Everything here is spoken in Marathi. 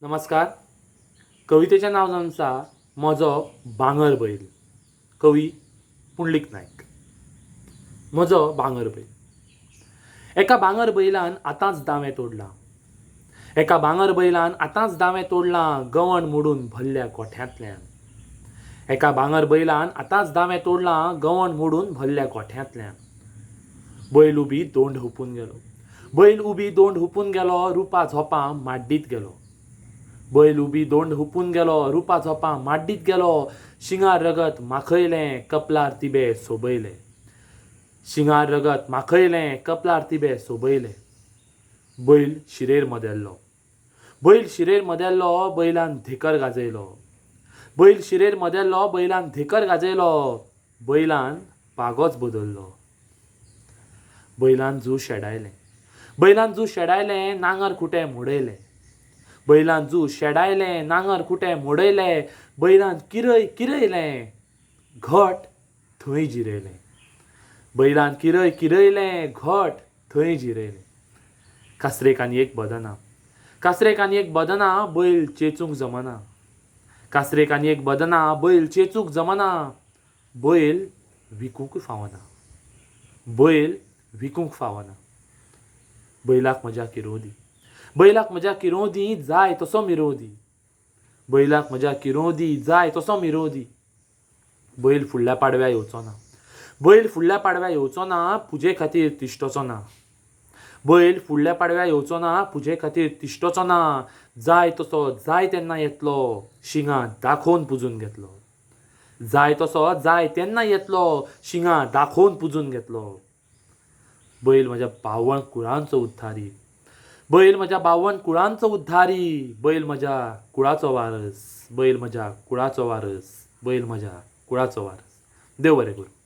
नमस्कार. कवितेच्या नाव आमचा म्हजो भांगर बैल. कवी पुंडलीक नायक. म्हजो भांगर बैल. एका भांगर बैलान आतांच दावें तोडलां. एका भांगर बैलान आतांच दावें तोडलां गवंड मोडून भरल्या गोठ्यांतल्यान. एका भांगर बैलान आतांच दावें तोडलां गवंड मोडून भरल्या गोठ्यांतल्यान. बैल उबी दोंड हुपून गेलो. बैल उबी दोंड हुपून गेलो रुपा झोपां माड्डीत गेलो. बैल उबी दोंड हुपून गेलो रुपा झोपां माड्डीत गेलो. शिंगार रगत माखयलें कपलार तिबे सोबयलें. शिंगार रगत माखयलें कपलार तिबे सोबयलें. बैल शिरेर मदेल्लो. बैल शिरेर मदेल्लो बैलान धेकर गाजयलो. बैल शिरेर मदेल्लो बैलान धेकर गाजयलो. बैलान पागोच बदल्लो. बैलान जू शेडायलें. बैलान जू शेडायलें नांगर खुटे मोडयले. बैलान जू शेडायलें नांगर खुटे मोडयले. बैलान किरय किरयलें घट थंय जिरयलें. बैलान किरय किरयलें घट थंय जिरयलें. कासरेक आनी एक बदना. कासरेक आनी एक बदना बैल चेचूंक जमना. कासरेक आनी एक बदना बैल चेचूंक जमना. बैल विकूंक फावना. बैल विकूंक फावना. बैलाक म्हज्या किरोदी. बैलाक म्हज्या किरोदी जाय तसो मिरोदी. बैलाक म्हज्या किरोदी जाय तसो मिरोदी. बैल फुडल्या पाडव्या येवचो ना. बैल फुडल्या पाडव्या येवचो ना पुजे खातीर तिश्टचो ना. बैल फुडल्या पाडव्या येवचो ना पुजे खातीर तिश्टचो ना. जाय तसो जाय तेन्ना येतलो शिंगां दाखोवन पुजून घेतलो. जाय तसो जाय तेन्ना येतलो शिंगां दाखोवन पुजून घेतलो. बैल म्हज्या 52 कुळांचो उद्धारी. बैल म्हज्या 52 कुळांचो उद्धारी. बैल म्हज्या कुळाचो वारस. बैल म्हज्या कुळाचो वारस. बैल म्हज्या कुळाचो वारस. देव बरें करूं.